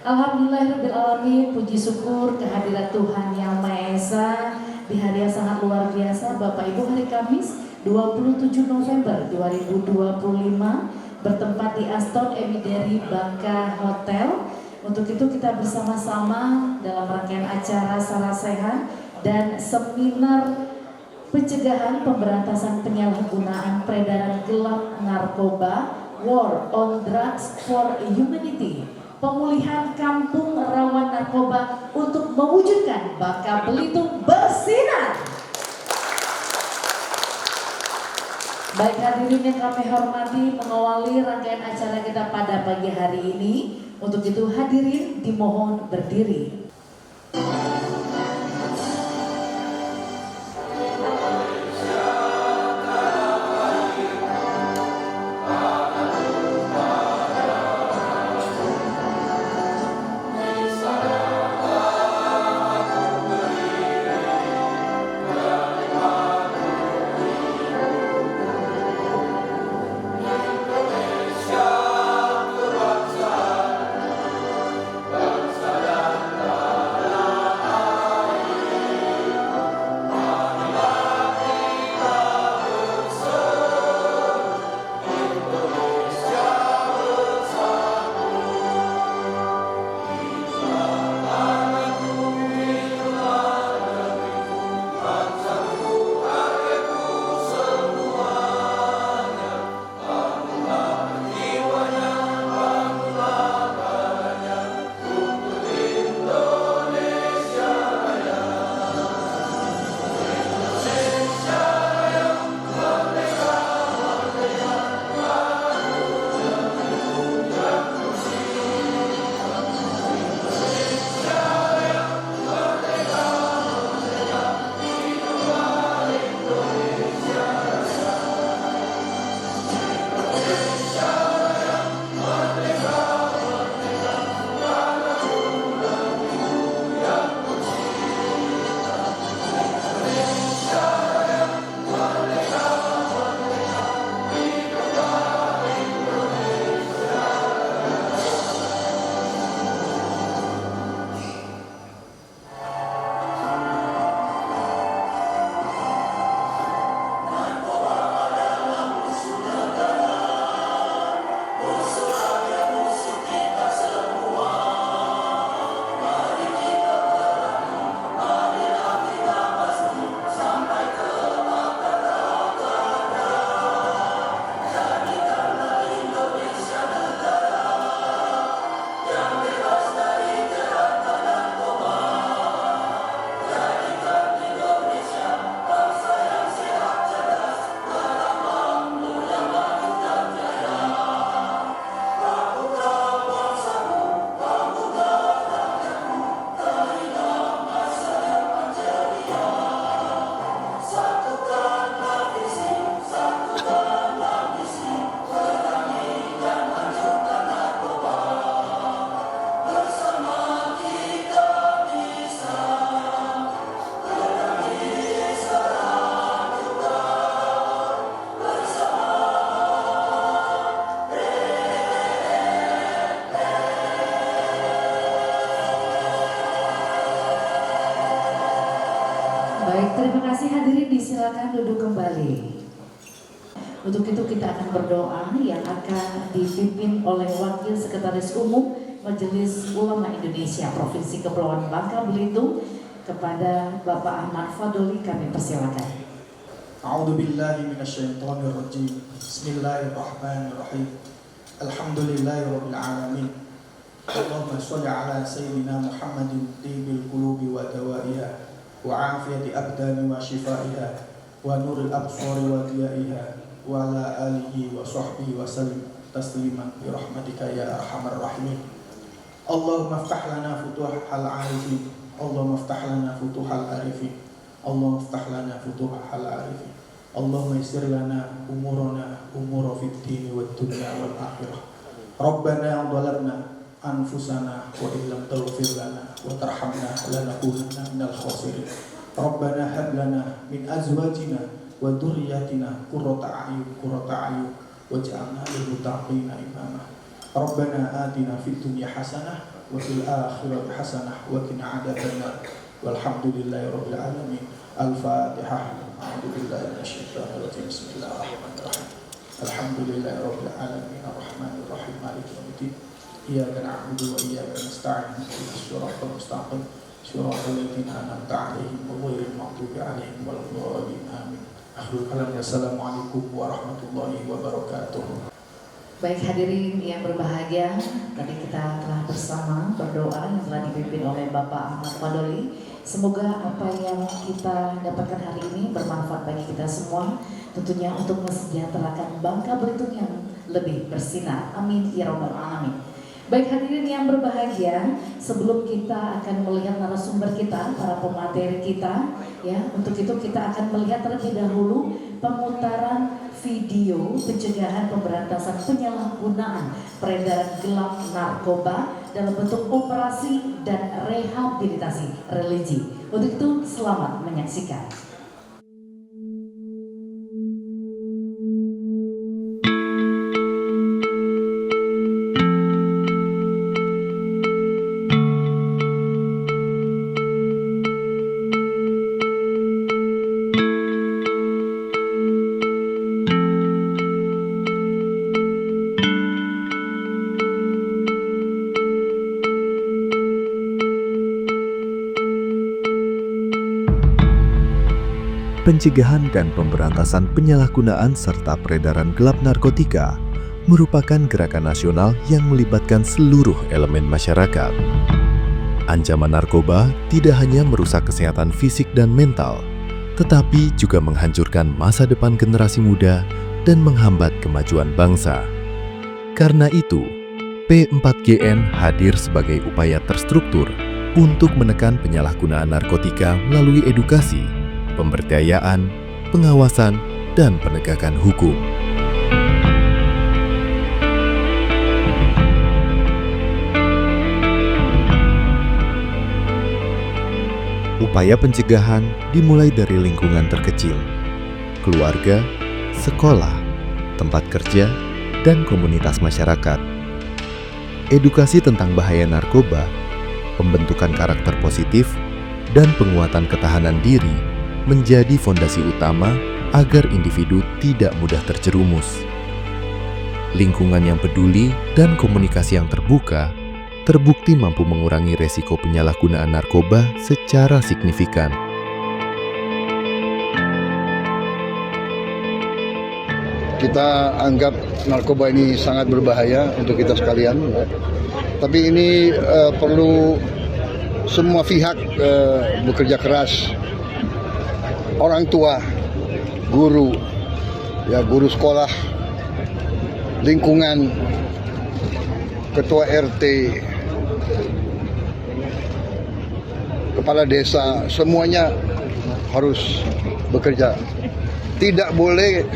Alhamdulillahirrabbilalamin, puji syukur kehadirat Tuhan Yang Maha Esa di hari yang sangat luar biasa. Bapak Ibu, hari Kamis 27 November 2025 bertempat di Aston Emideri Bangka Hotel. Untuk itu kita bersama-sama dalam rangkaian acara Sarasehan dan seminar pencegahan pemberantasan penyalahgunaan peredaran gelap narkoba, War on Drugs for Humanity, pemulihan kampung rawan narkoba untuk mewujudkan Bangka Belitung bersinar. Baik hadirin yang kami hormati, mengawali rangkaian acara kita pada pagi hari ini. Untuk itu hadirin dimohon berdiri. Baik, terima kasih hadirin, disilakan duduk kembali. Untuk itu kita akan berdoa yang akan dipimpin oleh Wakil Sekretaris Umum Majelis Ulama Indonesia Provinsi Kepulauan Bangka Belitung kepada Bapak Ahmad Fadoli, kami persilakan. A'udzubillahi minasyaitonirrajim. Bismillahirrahmanirrahim. Alhamdulillahirabbil alamin. Allahumma shalli ala sayyidina Muhammadin tibil qulubi wa dawaiha wa afiyati abdani wa shifaiha wa nuril absari wa diyaiha wa ala alihi wa sahbihi wa sallim tasliman bi rahmatika ya arhamar rahimin. Allahumma iftah lana futuhal arifin. Allahumma iftah lana futuhal arifin. Allahumma iftah lana futuhal arifin. Allahumma yassir lana umurana umura fid dini wad dunya wal akhirah. Rabbana dhalamna anfusana wa illam taghfir lana wa tarhamna lanakunanna minal khasirin. Rabbana hab lana min azwajina wa dhurriyyatina qurrata a'yun waj'alna lil muttaqina imama. Rabbana atina fid dunya hasanah wa fil akhirati hasanah wa qina adzabannar. Walhamdulillahi rabbil alamin. Al-Fatihah. A'udzu billahi minasyaitonir rajim. Bismillahirrahmanirrahim. Alhamdulillahi rabbil alamin arrahmanir rahim maliki yaumiddin. Iyyaka na'budu wa iyyaka nasta'in. Ihdinas siratal mustaqim. Shiratal ladzina an'amta 'alaihim ghairil maghdubi 'alaihim waladdallin. Amin. Akhirul kalam. Assalamualaikum warahmatullahi wabarakatuh. Baik hadirin yang berbahagia, tadi kita telah bersama berdoa yang telah dipimpin oleh Bapak Ahmad Fadoli. Semoga apa yang kita dapatkan hari ini bermanfaat bagi kita semua, tentunya untuk mensejahterakan Bangka Belitung yang lebih bersinar. Amin ya rabbal alamin. Baik hadirin yang berbahagia, sebelum kita akan melihat narasumber kita, para pemateri kita, ya, untuk itu kita akan melihat terlebih dahulu pemutaran video pencegahan pemberantasan penyalahgunaan peredaran gelap narkoba dalam bentuk operasi dan rehabilitasi religi. Untuk itu selamat menyaksikan. Pencegahan dan pemberantasan penyalahgunaan serta peredaran gelap narkotika merupakan gerakan nasional yang melibatkan seluruh elemen masyarakat. Ancaman narkoba tidak hanya merusak kesehatan fisik dan mental, tetapi juga menghancurkan masa depan generasi muda dan menghambat kemajuan bangsa. Karena itu, P4GN hadir sebagai upaya terstruktur untuk menekan penyalahgunaan narkotika melalui edukasi, pemberdayaan, pengawasan, dan penegakan hukum. Upaya pencegahan dimulai dari lingkungan terkecil, keluarga, sekolah, tempat kerja, dan komunitas masyarakat. Edukasi tentang bahaya narkoba, pembentukan karakter positif, dan penguatan ketahanan diri menjadi fondasi utama agar individu tidak mudah terjerumus. Lingkungan yang peduli dan komunikasi yang terbuka terbukti mampu mengurangi resiko penyalahgunaan narkoba secara signifikan. Kita anggap narkoba ini sangat berbahaya untuk kita sekalian, tapi ini perlu semua pihak bekerja keras. Orang tua, guru, guru sekolah, lingkungan, ketua RT, kepala desa, semuanya harus bekerja. Tidak boleh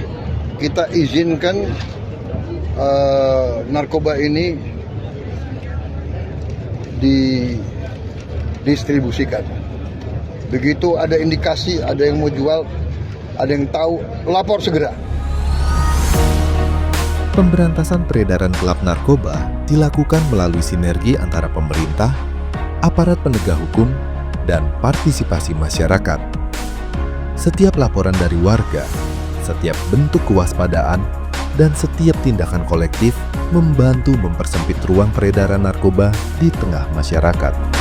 kita izinkan narkoba ini didistribusikan. Begitu ada indikasi, ada yang mau jual, ada yang tahu, lapor segera. Pemberantasan peredaran gelap narkoba dilakukan melalui sinergi antara pemerintah, aparat penegak hukum, dan partisipasi masyarakat. Setiap laporan dari warga, setiap bentuk kewaspadaan, dan setiap tindakan kolektif membantu mempersempit ruang peredaran narkoba di tengah masyarakat.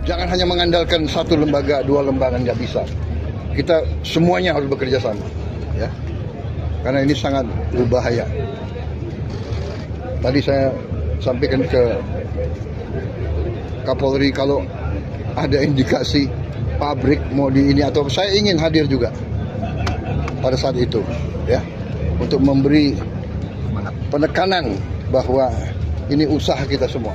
Jangan hanya mengandalkan satu lembaga, dua lembaga, nggak bisa. Kita semuanya harus bekerja sama, ya. Karena ini sangat berbahaya. Tadi saya sampaikan ke Kapolri kalau ada indikasi pabrik mau di ini atau saya ingin hadir juga pada saat itu, ya, untuk memberi penekanan bahwa ini usaha kita semua.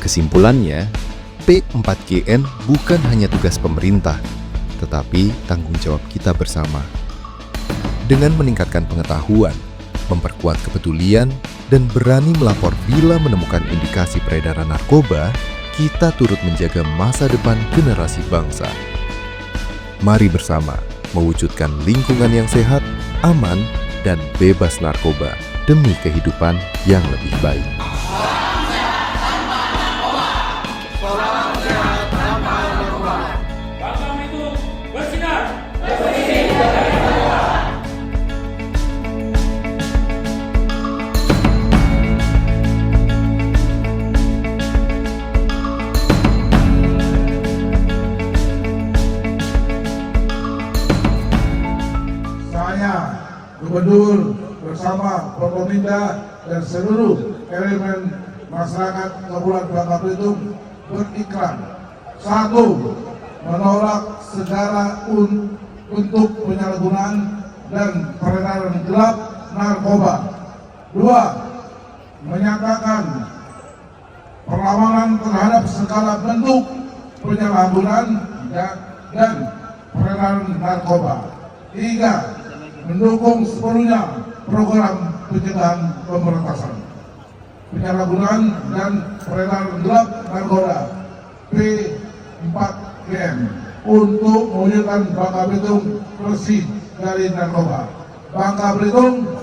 Kesimpulannya, P4GN bukan hanya tugas pemerintah, tetapi tanggung jawab kita bersama. Dengan meningkatkan pengetahuan, memperkuat kepedulian, dan berani melapor bila menemukan indikasi peredaran narkoba, kita turut menjaga masa depan generasi bangsa. Mari bersama mewujudkan lingkungan yang sehat, aman, dan bebas narkoba demi kehidupan yang lebih baik. Bangka Belitung bersinar. Saya, Gubernur bersama Forkopimda dan seluruh elemen masyarakat Kabupaten Bangka Belitung berikrar. Satu, menolak segala bentuk penyalahgunaan dan peredaran gelap narkoba. Dua, menyatakan perlawanan terhadap segala bentuk penyalahgunaan dan peredaran narkoba. Tiga, mendukung sepenuhnya program pencegahan pemberantasan penyalahgunaan dan peredaran gelap narkoba P4GN untuk mewujudkan Bangka Belitung bersih dari narkoba. Bangka Belitung,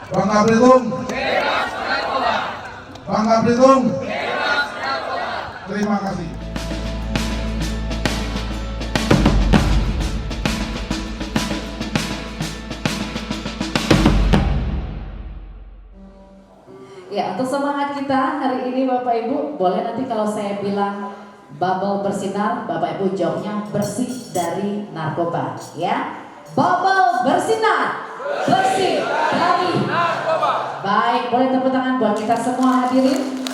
Bangka Belitung, Bangka Belitung. Terima kasih. Ya, untuk semangat kita hari ini Bapak Ibu, boleh nanti kalau saya bilang bubble bersinar, Bapak Ibu jawabnya bersih dari narkoba, ya. Bubble bersinar, bersih dari narkoba. Baik, boleh tepuk tangan buat kita semua hadirin.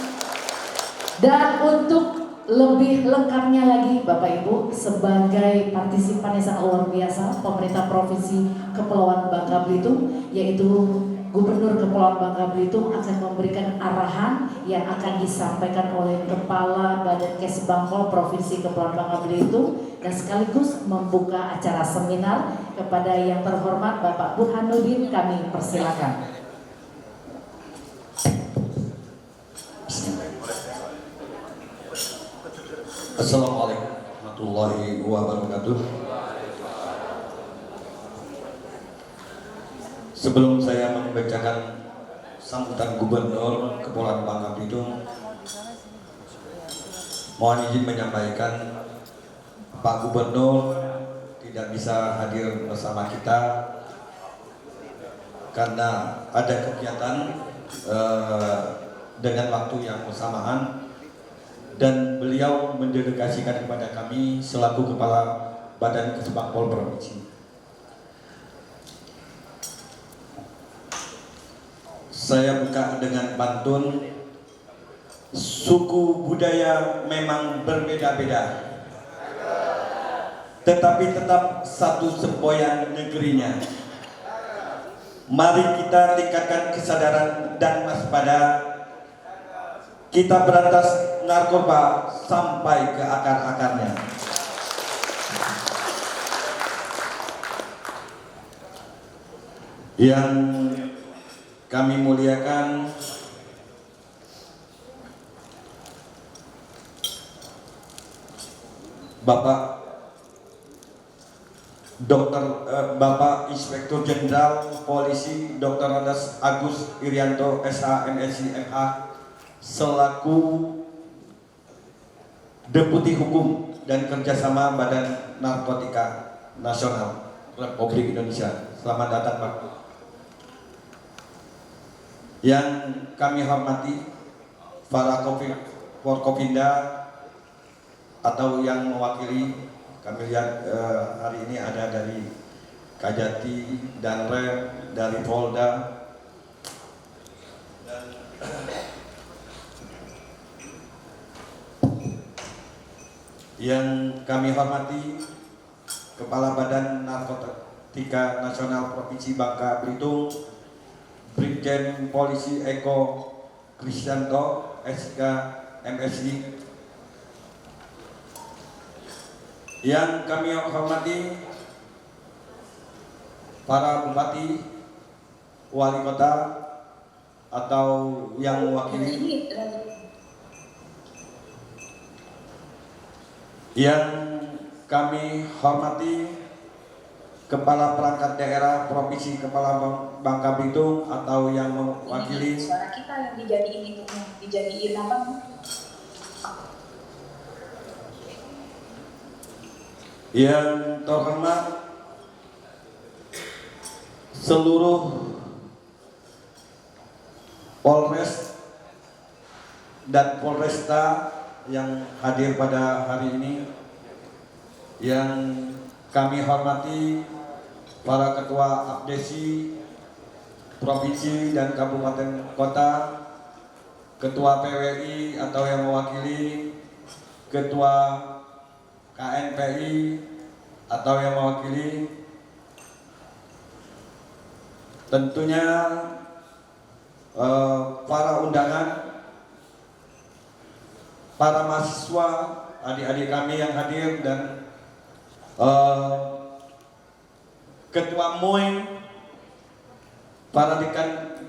Dan untuk lebih lengkapnya lagi Bapak Ibu, sebagai partisipan yang sangat luar biasa, pemerintah Provinsi Kepulauan Bangka Belitung, yaitu Gubernur Kepulauan Bangka Belitung akan memberikan arahan yang akan disampaikan oleh Kepala Badan Kesbangpol Provinsi Kepulauan Bangka Belitung dan sekaligus membuka acara seminar. Kepada yang terhormat Bapak Burhanuddin kami persilakan. Assalamualaikum warahmatullahi wabarakatuh. Sebelum saya membacakan sambutan Gubernur Kepulauan Bangka Belitung, mohon izin menyampaikan Pak Gubernur tidak bisa hadir bersama kita karena ada kegiatan dengan waktu yang bersamaan, dan beliau mendelegasikan kepada kami selaku Kepala Badan Kesbangpol Provinsi. Saya buka dengan pantun. Suku budaya memang berbeda-beda, tetapi tetap satu semboyan negerinya. Mari kita tingkatkan kesadaran dan waspada. Kita berantas narkoba sampai ke akar-akarnya. Yang kami muliakan Bapak Inspektur Jenderal Polisi Dr. Andes Agus Irianto SH MSc MH selaku Deputi Hukum dan Kerjasama Badan Narkotika Nasional Republik Indonesia. Selamat datang Pak. Yang kami hormati para Forkopimda atau yang mewakili, kami lihat hari ini ada dari Kajati dan Rem, dari Polda, dan yang kami hormati Kepala Badan Narkotika Nasional Provinsi Bangka Belitung, Brigjen Polisi Eko Kristianto SK MSc. Yang kami hormati para bupati, wali kota, atau yang mewakili, yang kami hormati Kepala Perangkat Daerah Provinsi Kepala Bangka Belitung atau yang mewakili suara kita yang dijadiin apa? Yang terhormat seluruh Polres dan Polresta yang hadir pada hari ini, yang kami hormati para ketua abdesi provinsi dan kabupaten kota, ketua PWI atau yang mewakili, ketua KNPI atau yang mewakili, tentunya para undangan, para mahasiswa, adik-adik kami yang hadir, dan ketua MUI, para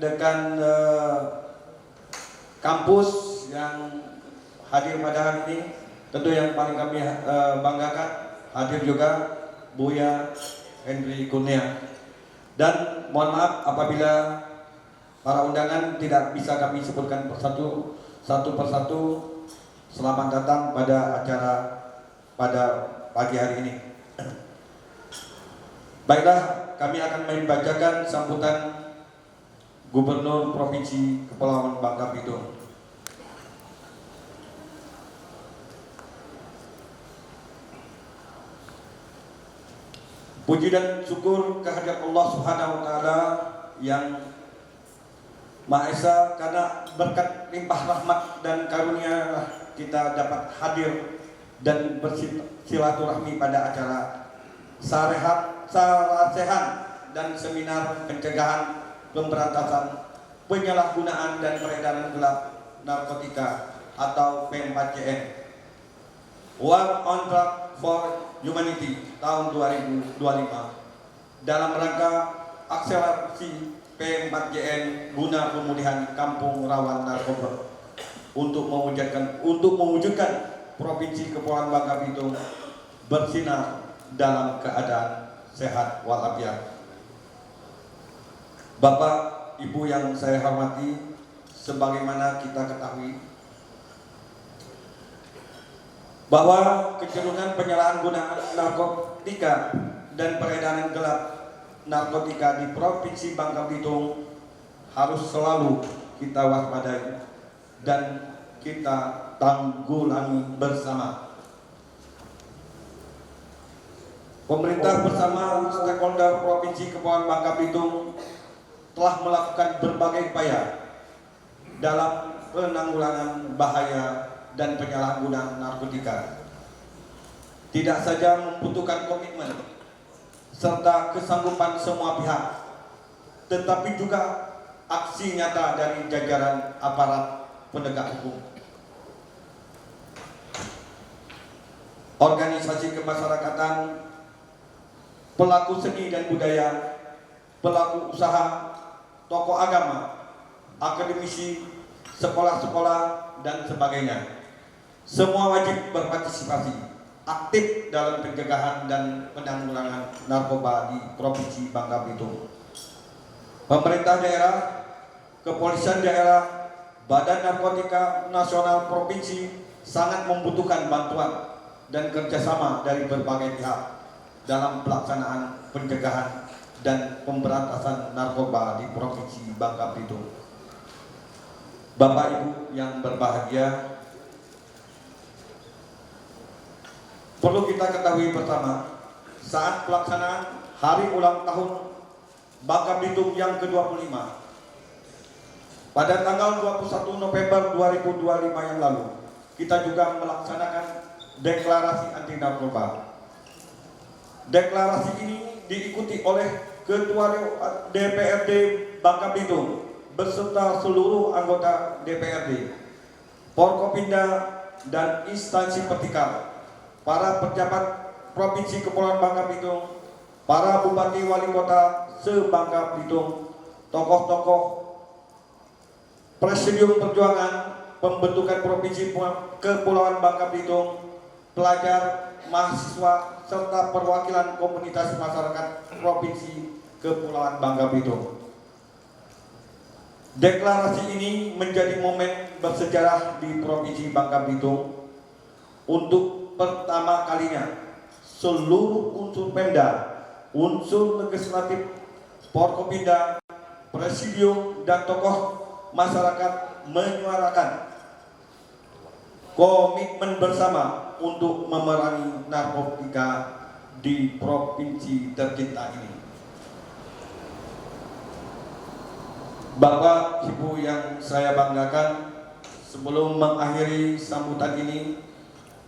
dekan kampus yang hadir pada hari ini. Tentu yang paling kami banggakan hadir juga Buya Henry Kurnia. Dan mohon maaf apabila para undangan tidak bisa kami sebutkan satu persatu. Selamat datang pada acara pada pagi hari ini. Baiklah, kami akan membacakan sambutan Gubernur Provinsi Kepulauan Bangka Belitung. Puji dan syukur kehadirat Allah Subhanahu wa taala yang Maha Esa, karena berkat limpah rahmat dan karunia kita dapat hadir dan bersilaturahmi pada acara sarasehan dan seminar pencegahan pemberantasan penyalahgunaan dan peredaran gelap narkotika atau P4JN War on Drug for Humanity tahun 2025 dalam rangka akselerasi P4JN guna pemulihan kampung rawan narkoba untuk mewujudkan Provinsi Kepulauan Bangka Belitung bersinar dalam keadaan sehat walafiat. Bapak, Ibu yang saya hormati, sebagaimana kita ketahui bahwa kecenderungan penyalahgunaan narkotika dan peredaran gelap narkotika di Provinsi Bangka Belitung harus selalu kita waspadai dan kita tanggulangi bersama. Pemerintah bersama stakeholder Provinsi Kepulauan Bangka Belitung telah melakukan berbagai upaya dalam penanggulangan bahaya dan penyalahgunaan narkotika. Tidak saja membutuhkan komitmen serta kesanggupan semua pihak, tetapi juga aksi nyata dari jajaran aparat penegak hukum, organisasi kemasyarakatan, pelaku seni dan budaya, pelaku usaha, tokoh agama, akademisi, sekolah-sekolah, dan sebagainya. Semua wajib berpartisipasi aktif dalam pencegahan dan penanggulangan narkoba di Provinsi Bangka Belitung. Pemerintah daerah, kepolisian daerah, Badan Narkotika Nasional Provinsi sangat membutuhkan bantuan dan kerjasama dari berbagai pihak dalam pelaksanaan pencegahan dan pemberantasan narkoba di Provinsi Bangka Belitung. Bapak Ibu yang berbahagia, perlu kita ketahui bersama, saat pelaksanaan Hari Ulang Tahun Bangka Belitung yang ke-25 pada tanggal 21 November 2025 yang lalu, kita juga melaksanakan deklarasi anti narkoba. Deklarasi ini diikuti oleh Ketua DPRD Bangka Belitung beserta seluruh anggota DPRD, Forkopimda, dan instansi vertikal, para pejabat Provinsi Kepulauan Bangka Belitung, para bupati wali kota se-Bangka Belitung, tokoh-tokoh Presidium Perjuangan Pembentukan Provinsi Kepulauan Bangka Belitung, pelajar, mahasiswa, serta perwakilan komunitas masyarakat Provinsi Kepulauan Bangka Belitung. Deklarasi ini menjadi momen bersejarah di Provinsi Bangka Belitung. Untuk pertama kalinya, seluruh unsur Pemda, unsur legislatif, Forkopimda, Presidium, dan tokoh masyarakat menyuarakan komitmen bersama untuk memerangi narkotika di provinsi tercinta ini. Bapak, Ibu yang saya banggakan, sebelum mengakhiri sambutan ini,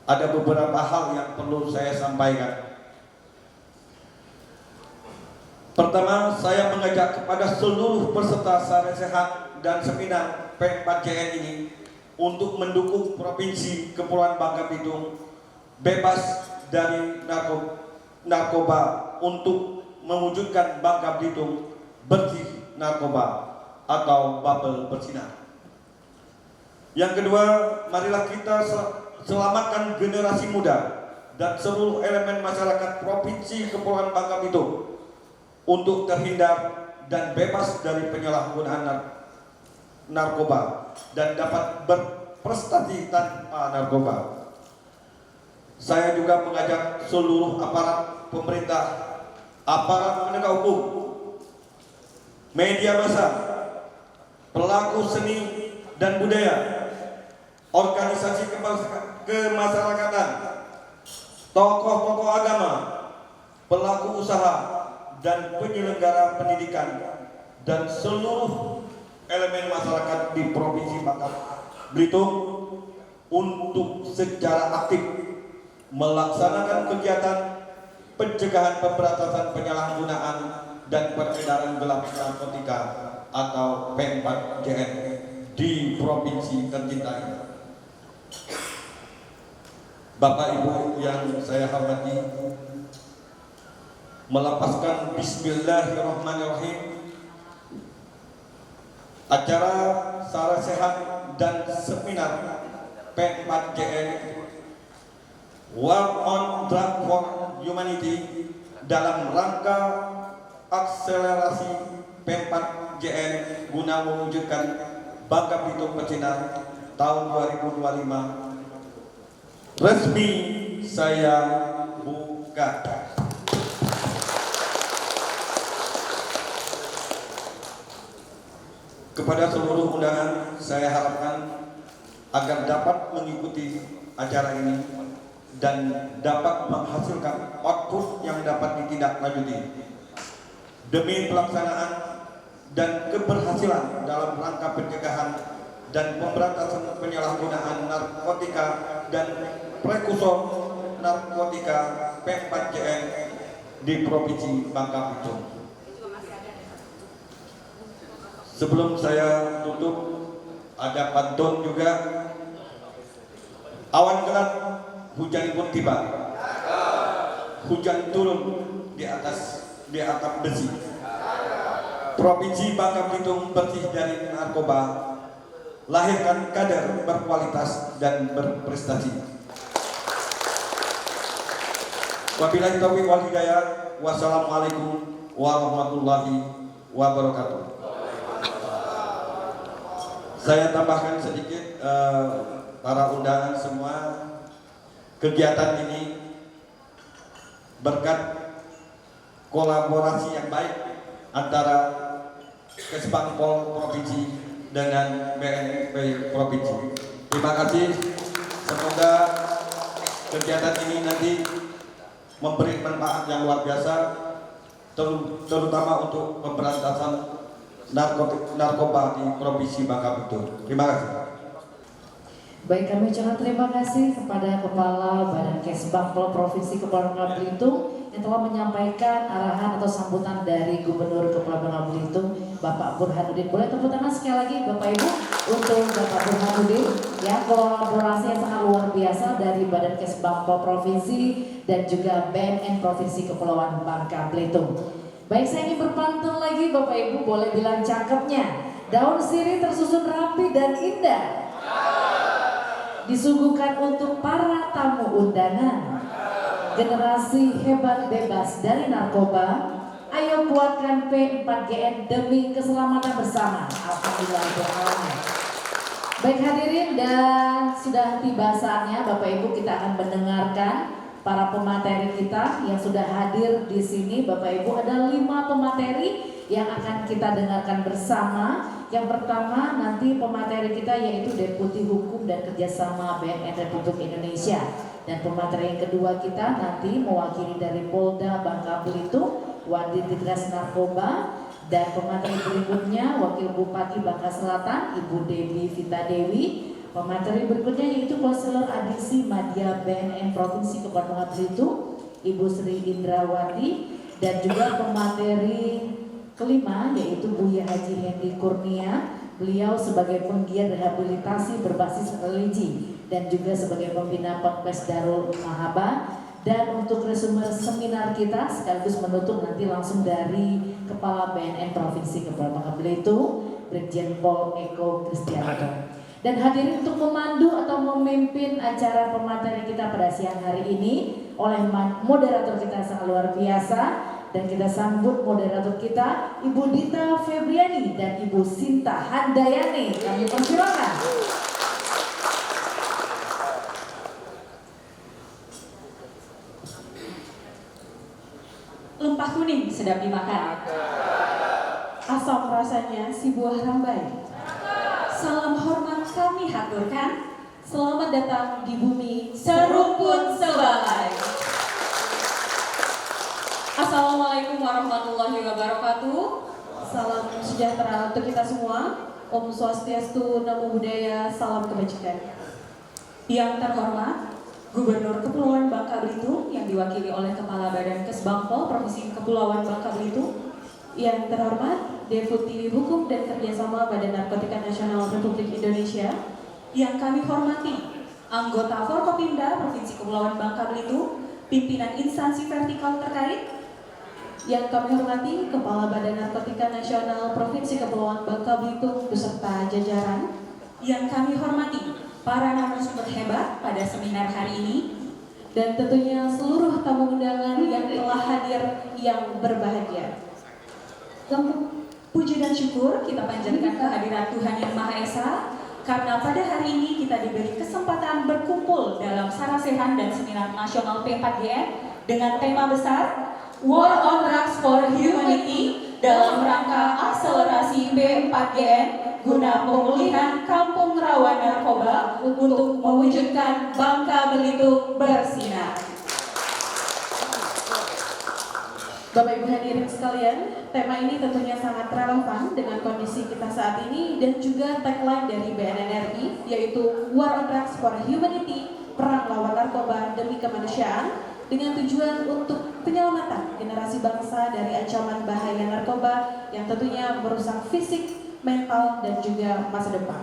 ada beberapa hal yang perlu saya sampaikan. Pertama, saya mengajak kepada seluruh peserta saresehan dan seminar P4JN ini untuk mendukung Provinsi Kepulauan Bangka Belitung bebas dari narkoba untuk mewujudkan Bangka Belitung bersih narkoba atau bubble bersinar. Yang kedua, marilah kita selamatkan generasi muda dan seluruh elemen masyarakat Provinsi Kepulauan Bangka Belitung untuk terhindar dan bebas dari penyalahgunaan narkoba dan dapat berprestasi tanpa narkoba. Saya juga mengajak seluruh aparat pemerintah, aparat penegak hukum, media massa, pelaku seni dan budaya, organisasi kemasyarakatan, tokoh-tokoh agama, pelaku usaha, dan penyelenggara pendidikan, dan seluruh elemen masyarakat di Provinsi Bangka Belitung untuk secara aktif melaksanakan kegiatan pencegahan pemberantasan penyalahgunaan dan peredaran gelap narkotika atau P4JN di provinsi tercinta ini. Bapak Ibu yang saya hormati, melepaskan Bismillahirrahmanirrahim, acara saresehan dan seminar P4JN War on Drug for Humanity dalam rangka akselerasi P4JN guna mewujudkan Bangka Belitung bersinar tahun 2025 resmi saya buka. Kepada seluruh undangan, saya harapkan agar dapat mengikuti acara ini dan dapat menghasilkan output yang dapat ditindaklanjuti demi pelaksanaan dan keberhasilan dalam rangka pencegahan dan pemberantasan penyalahgunaan narkotika dan prekursor narkotika P4JN di Provinsi Bangka Belitung. Sebelum saya tutup, ada pantun juga. Awan gelap, hujan pun tiba. Hujan turun di atap besi. Provinsi Bangka Belitung bersih dari narkoba. Lahirkan kader berkualitas dan berprestasi. Wabillahi taufiq wal hidayah. Wassalamualaikum warahmatullahi wabarakatuh. Saya tambahkan sedikit, para undangan semua, kegiatan ini berkat kolaborasi yang baik antara Kesbangpol Provinsi dengan BNP Provinsi. Terima kasih. Semoga kegiatan ini nanti memberi manfaat yang luar biasa, terutama untuk pemberantasan narkoba di Provinsi Bangka Belitung. Terima kasih. Baik, kami ucapkan terima kasih kepada Kepala Badan Kesbangpol Provinsi Kepulauan Bangka Belitung yang telah menyampaikan arahan atau sambutan dari Gubernur Kepulauan Bangka Belitung, Bapak Burhanuddin. Boleh tepuk tangan sekali lagi Bapak Ibu untuk Bapak Burhanuddin, ya, kolaborasi yang sangat luar biasa dari Badan Kesbangpol Provinsi dan juga BNN Provinsi Kepulauan Bangka Belitung. Baik, saya ingin berpantun lagi Bapak Ibu, boleh bilang cakepnya. Daun sirih tersusun rapi dan indah. Disuguhkan untuk para tamu undangan. Generasi hebat bebas dari narkoba. Ayo kuatkan P4GN demi keselamatan bersama. Alhamdulillah. Baik hadirin, dan sudah tiba saatnya Bapak Ibu kita akan mendengarkan para pemateri kita yang sudah hadir di sini. Bapak Ibu, ada 5 pemateri yang akan kita dengarkan bersama. Yang pertama nanti pemateri kita yaitu Deputi Hukum dan Kerjasama BNN Republik Indonesia. Dan pemateri yang kedua kita nanti mewakili dari Polda Bangka Belitung, Wadid Ditres Narkoba. Dan pemateri berikutnya Wakil Bupati Bangka Selatan Ibu Devi Vita Dewi. Pemateri berikutnya yaitu Konselor Adisi Madya BNN Provinsi Kepulauan Bangka Belitung Ibu Sri Indrawati. Dan juga pemateri kelima yaitu Buya Haji Hendi Kurnia. Beliau sebagai penggiat rehabilitasi berbasis religi dan juga sebagai pembina Ponpes Darul Mahaba. Dan untuk resume seminar kita sekaligus menutup nanti langsung dari Kepala BNN Provinsi Kepulauan Bangka Belitung, Brigjen Pol Eko Kristianto. Dan hadirin untuk memandu atau memimpin acara pemateri kita pada siang hari ini oleh moderator kita sangat luar biasa. Dan kita sambut moderator kita Ibu Dita Febriani dan Ibu Sinta Handayani. Kami persilakan. Lempah kuning sedap dimakan. Asam rasanya si buah rambai. Salam hormat kami haturkan. Selamat datang di bumi serumpun sebalai. Assalamualaikum warahmatullahi wabarakatuh. Salam sejahtera untuk kita semua. Om Swastiastu, Namo Buddhaya, salam kebajikan. Yang terhormat Gubernur Kepulauan Bangka Belitung yang diwakili oleh Kepala Badan Kesbangpol Provinsi Kepulauan Bangka Belitung. Yang terhormat Deputi Hukum dan Kerjasama Badan Narkotika Nasional Republik Indonesia. Yang kami hormati anggota Forkopimda Provinsi Kepulauan Bangka Belitung, pimpinan instansi vertikal terkait. Yang kami hormati Kepala Badan Narkotika Nasional Provinsi Kepulauan Bangka Belitung beserta jajaran. Yang kami hormati para narasumber hebat pada seminar hari ini, dan tentunya seluruh tamu undangan yang telah hadir yang berbahagia. Puji dan syukur kita panjatkan kehadiran Tuhan Yang Maha Esa, karena pada hari ini kita diberi kesempatan berkumpul dalam sarasehan dan seminar nasional P4GN dengan tema besar War on Drugs for Humanity dalam rangka akselerasi P4GN guna pemulihan kampung rawan narkoba untuk mewujudkan Bangka Belitung bersinar. Bapak Ibu hadirin sekalian, tema ini tentunya sangat relevan dengan kondisi kita saat ini dan juga tagline dari BNN RI, yaitu War on Drugs for Humanity, perang lawan narkoba demi kemanusiaan, dengan tujuan untuk penyelamatan generasi bangsa dari ancaman bahaya narkoba yang tentunya merusak fisik, mental, dan juga masa depan.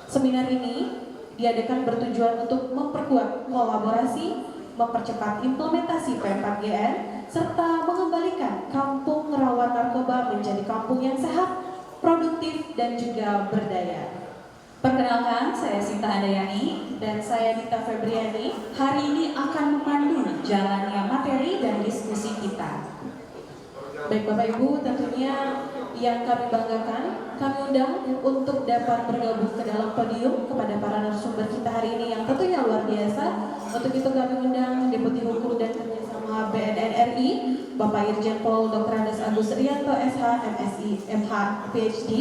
Seminar ini diadakan bertujuan untuk memperkuat kolaborasi, mempercepat implementasi P4GN, serta mengembalikan kampung rawan narkoba menjadi kampung yang sehat, produktif, dan juga berdaya. Perkenalkan, saya Sinta Handayani dan saya Dita Febriani. Hari ini akan memandu jalannya materi dan diskusi kita. Baik Bapak Ibu, tentunya yang kami banggakan, kami undang untuk dapat bergabung ke dalam podium kepada para narasumber kita hari ini yang tentunya luar biasa. Untuk itu kami undang Deputi Hukum dan Kerjasama BNN RI, Bapak Irjen Pol Dr. Andes Agus Rianto SH, MSI, MH, PhD.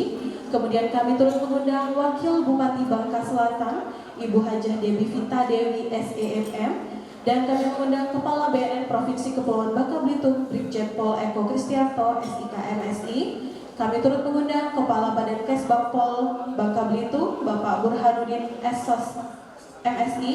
Kemudian kami turut mengundang Wakil Bupati Bangka Selatan, Ibu Hajah Devi Vita Dewi SEMM. Dan kami mengundang Kepala BNN Provinsi Kepulauan Bangka Belitung, Brigjen Pol Eko Kristianto SIK MSI. Kami turut mengundang Kepala Badan Kesbangpol Bangka Belitung, Bapak Burhanuddin SOS MSI.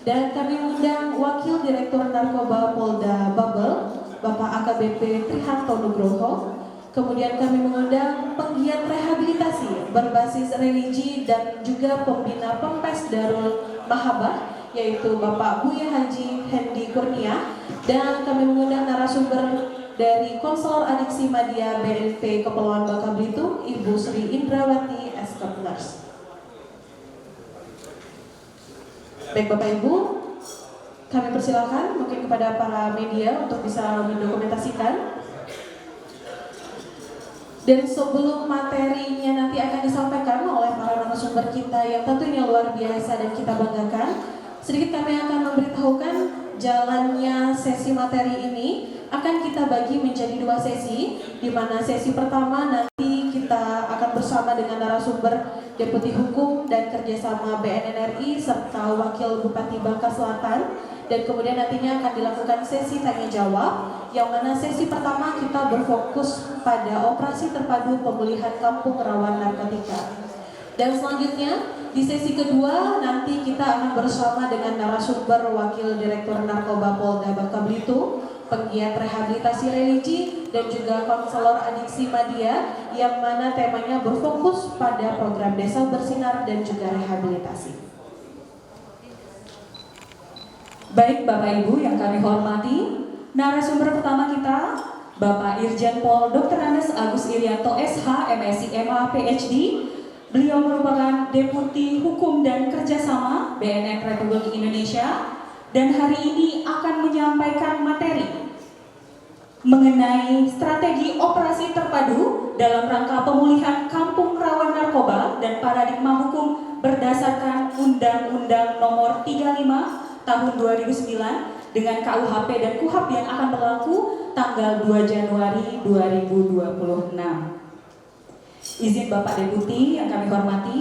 Dan kami mengundang Wakil Direktur Narkoba Polda Babel, Bapak AKBP Trihanto Nugroho. Kemudian kami mengundang penggiat rehabilitasi berbasis religi dan juga pembina Ponpes Darul Mahaba, yaitu Bapak Buya Haji Hendi Kurnia. Dan kami mengundang narasumber dari Konselor Adiksi Madya BNP Kepulauan Bangka Belitung, Ibu Sri Indrawati Eskopners. Baik Bapak Ibu, kami persilakan mungkin kepada para media untuk bisa mendokumentasikan. Dan sebelum materinya nanti akan disampaikan oleh para narasumber kita yang tentunya luar biasa dan kita banggakan, sedikit kami akan memberitahukan jalannya sesi materi ini akan kita bagi menjadi 2 sesi, di mana sesi pertama nanti kita akan bersama dengan narasumber Deputi Hukum dan Kerjasama BNNRI serta Wakil Bupati Bangka Selatan, dan kemudian nantinya akan dilakukan sesi tanya jawab, yang mana sesi pertama kita berfokus pada operasi terpadu pemulihan kampung rawan narkotika. Dan selanjutnya di sesi kedua nanti kita akan bersama dengan narasumber Wakil Direktur Narkoba Polda Bangka Belitung, penggiat rehabilitasi religi, dan juga konselor adiksi Madya, yang mana temanya berfokus pada program Desa Bersinar dan juga rehabilitasi. Baik Bapak Ibu yang kami hormati, narasumber pertama kita Bapak Irjen Pol Dr. Andes Agus Irianto SH, MSc, MA, PhD. Beliau merupakan Deputi Hukum dan Kerjasama BNN Republik Indonesia, dan hari ini akan menyampaikan materi mengenai strategi operasi terpadu dalam rangka pemulihan kampung rawan narkoba dan paradigma hukum berdasarkan Undang-Undang Nomor 35 Tahun 2009 dengan KUHP dan KUHAP yang akan berlaku tanggal 2 Januari 2026. Izin Bapak Deputi yang kami hormati,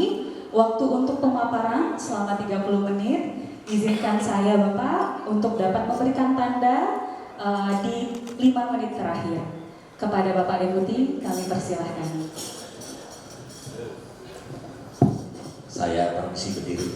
waktu untuk pemaparan selama 30 menit. Izinkan saya Bapak untuk dapat memberikan tanda di 5 menit terakhir. Kepada Bapak Deputi kami persilahkan. Saya permisi berdiri.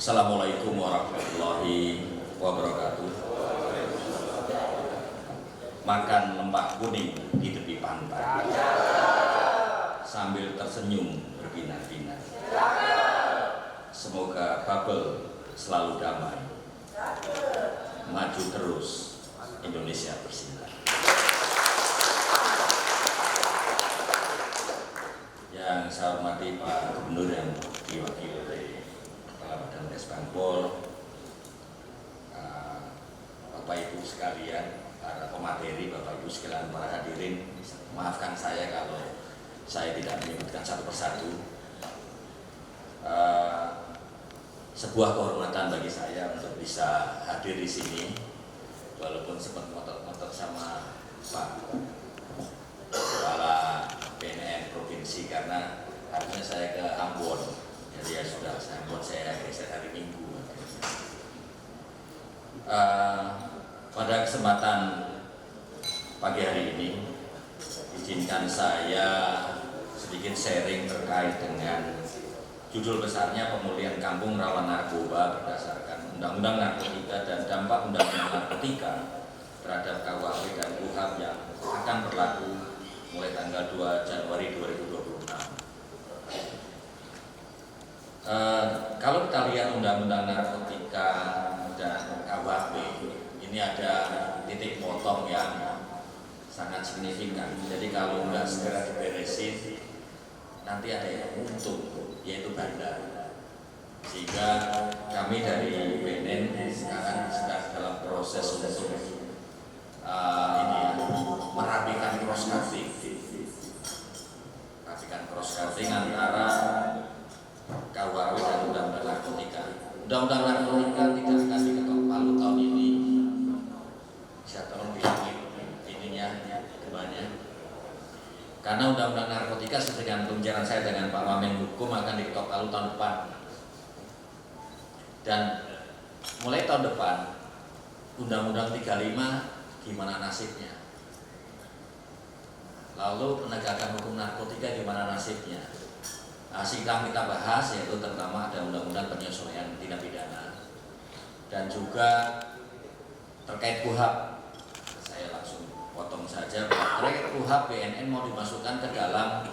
Assalamualaikum warahmatullahi wabarakatuh. Makan lembah kuning di tepi pantai sambil tersenyum berbinar-binar. Semoga Babel selalu damai. Maju terus, Indonesia bersinar. Yang saya hormati Pak Gubernur yang diwakili oleh Badan Kesbangpol, Bapak Ibu sekalian, para pemateri, Bapak Ibu sekalian, para hadirin, maafkan saya kalau saya tidak menyebutkan satu persatu. Sebuah kehormatan bagi saya untuk bisa hadir di sini, walaupun sempat ngotot-ngotot sama Pak Kepala BNN Provinsi karena harusnya saya ke Ambon. Jadi ya sudah, saya geser hari Minggu. Pada kesempatan pagi hari ini, izinkan saya sedikit sharing terkait dengan judul besarnya pemulihan kampung rawan narkoba berdasarkan Undang-Undang Narkotika dan dampak Undang-Undang Narkotika terhadap KUHP dan KUHAP yang akan berlaku mulai tanggal 2 Januari 2026. Kalau kita lihat Undang-Undang Narkotika dan KUHP, ini ada titik potong yang sangat signifikan. Jadi kalau nggak segera diberesin, nanti ada yang untung, yaitu bandar. Sehingga kami dari BNN sekarang sedang dalam proses untuk merapikan cross-cutting antara KUHP dan Undang-Undang Narkotika. Undang-Undang Narkotika tidak akan diketok palu tahun ini. Saya tolong bilangin ininya, depannya. Karena Undang-Undang Narkotika sesuai dengan pembicaraan saya dengan Pak Wamen Hukum akan diketok palu tahun depan. Dan mulai tahun depan Undang-Undang 35 gimana nasibnya? Lalu penegakan hukum narkotika gimana nasibnya? sedang kita bahas, yaitu terutama ada undang-undang penyesuaian tindak pidana dan juga terkait KUHP. Saya langsung potong saja, terkait KUHP BNN mau dimasukkan ke dalam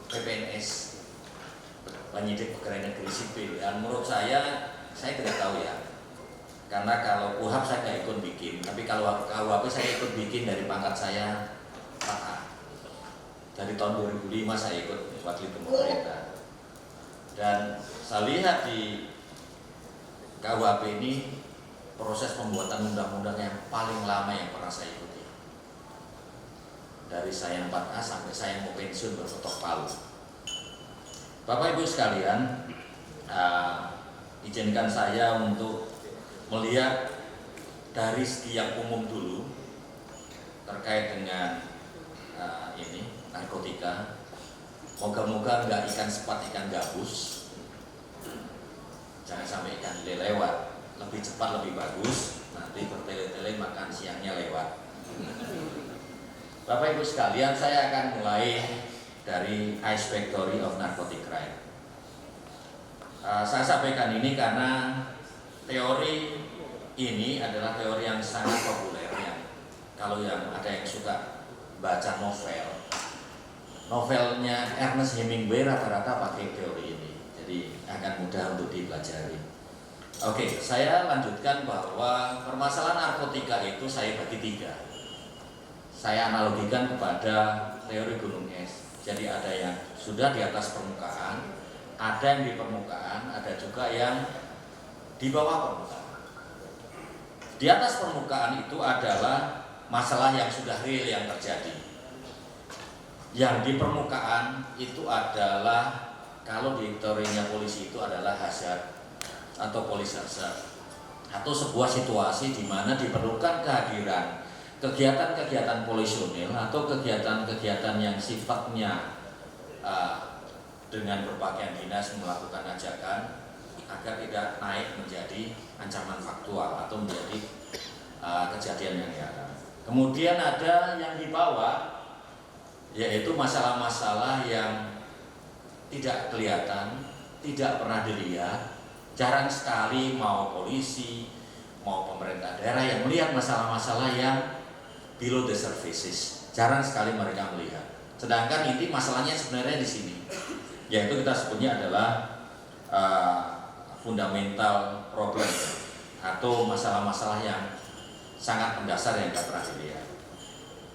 PPNS, penyidik pegawai negeri sipil. Dan menurut saya tidak tahu ya, karena kalau KUHP saya nggak ikut bikin, tapi kalau KUHP saya ikut bikin dari pangkat saya Pak. Dari tahun 2005 saya ikut wakil pemerintah, dan saya lihat di KUHP ini proses pembuatan undang-undang yang paling lama yang pernah saya ikuti, dari saya 4A sampai saya mau pensiun berketok palu. Bapak Ibu sekalian, izinkan saya untuk melihat dari segi yang umum dulu terkait dengan ini narkotika. Moga-moga nggak ikan sepat ikan gabus, jangan sampai ikan lele lewat, lebih cepat lebih bagus, nanti bertele-tele makan siangnya lewat. Bapak Ibu sekalian, saya akan mulai dari Ice Factory of Narcotic Crime. Saya sampaikan ini karena teori ini adalah teori yang sangat populer ya. Kalau yang ada yang suka baca novelnya Ernest Hemingway rata-rata pakai teori ini, jadi akan mudah untuk dipelajari. Oke, saya lanjutkan bahwa permasalahan narkotika itu saya bagi 3. Saya analogikan kepada teori gunung es. Jadi ada yang sudah di atas permukaan, ada yang di permukaan, ada juga yang di bawah permukaan. Di atas permukaan itu adalah masalah yang sudah real yang terjadi. Yang di permukaan itu adalah, kalau di teorinya polisi itu adalah hazard atau police hazard, atau sebuah situasi di mana diperlukan kehadiran kegiatan-kegiatan polisionil atau kegiatan-kegiatan yang sifatnya dengan berpakaian dinas melakukan ajakan agar tidak naik menjadi ancaman faktual atau menjadi kejadian yang nyata. Kemudian ada yang di bawah, yaitu masalah-masalah yang tidak kelihatan, tidak pernah dilihat, jarang sekali mau polisi, mau pemerintah daerah yang melihat masalah-masalah yang below the surfaces. Jarang sekali mereka melihat. Sedangkan inti masalahnya sebenarnya di sini, yaitu kita sebutnya adalah fundamental problem atau masalah-masalah yang sangat mendasar yang tidak pernah dilihat.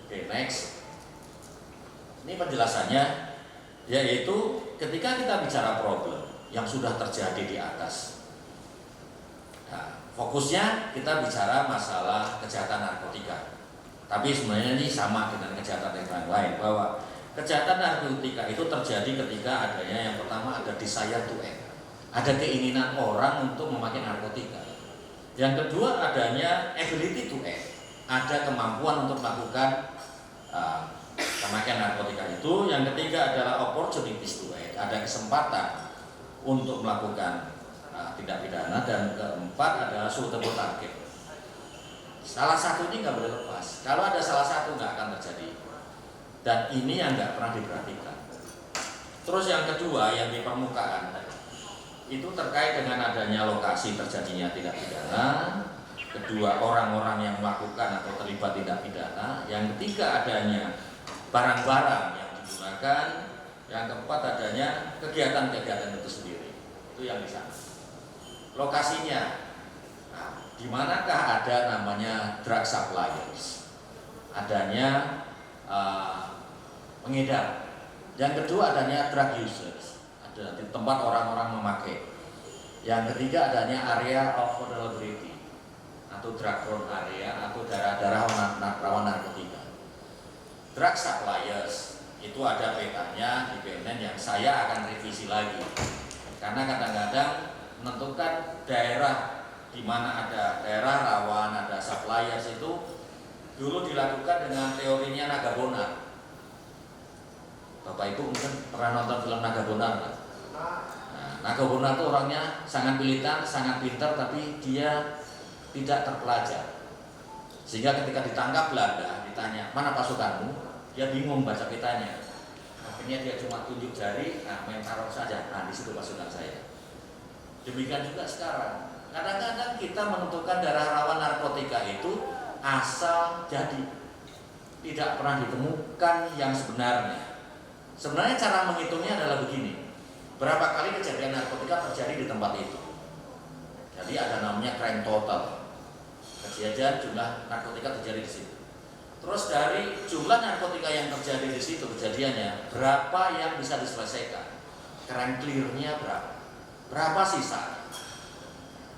Oke, next. Ini penjelasannya, yaitu ketika kita bicara problem yang sudah terjadi di atas, nah, fokusnya kita bicara masalah kejahatan narkotika. Tapi sebenarnya ini sama dengan kejahatan yang lain, bahwa kejahatan narkotika itu terjadi ketika adanya yang pertama ada desire to act, ada keinginan orang untuk memakai narkotika. Yang kedua adanya ability to act, ada kemampuan untuk melakukan pemakaian narkotika itu. Yang ketiga adalah opportunities to act, ada kesempatan untuk melakukan tindak pidana. Dan keempat adalah suitable target. Salah satu ini nggak boleh lepas. Kalau ada salah satu nggak akan terjadi. Dan ini yang nggak pernah diperhatikan. Terus yang kedua yang di permukaan itu terkait dengan adanya lokasi terjadinya tindak pidana. Kedua, orang-orang yang melakukan atau terlibat tindak pidana. Yang ketiga adanya barang-barang yang digunakan. Yang keempat adanya kegiatan-kegiatan itu sendiri. Itu yang di sana. Lokasinya, nah, di manakah ada namanya drug suppliers, adanya pengedar. Yang kedua adanya drug users, ada di tempat orang-orang memakai. Yang ketiga adanya area of vulnerability atau drug prone area atau daerah-daerah rawan narkotika. Drug suppliers itu ada petanya di BNN yang saya akan revisi lagi, karena kadang-kadang menentukan daerah di mana ada daerah rawan, ada suppliers itu dulu dilakukan dengan teorinya Nagabonar. Bapak Ibu mungkin pernah nonton film Nagabonar kan? Nah, Nagabonar itu orangnya sangat militan, sangat pintar, tapi dia tidak terpelajar. Sehingga ketika ditangkap Belanda, ditanya, mana pasukanmu? Dia bingung baca petanya. Akhirnya dia cuma tunjuk jari, nah main taruh saja, nah di situ pasukan saya. Demikian juga sekarang. Kadang-kadang kita menentukan darah rawan narkotika itu asal jadi, tidak pernah ditemukan yang sebenarnya. Sebenarnya cara menghitungnya adalah begini, berapa kali kejadian narkotika terjadi di tempat itu. Jadi ada namanya crime total, kejadian jumlah narkotika terjadi di situ. Terus dari jumlah narkotika yang terjadi di situ kejadiannya, berapa yang bisa diselesaikan, crime clear-nya berapa sisa.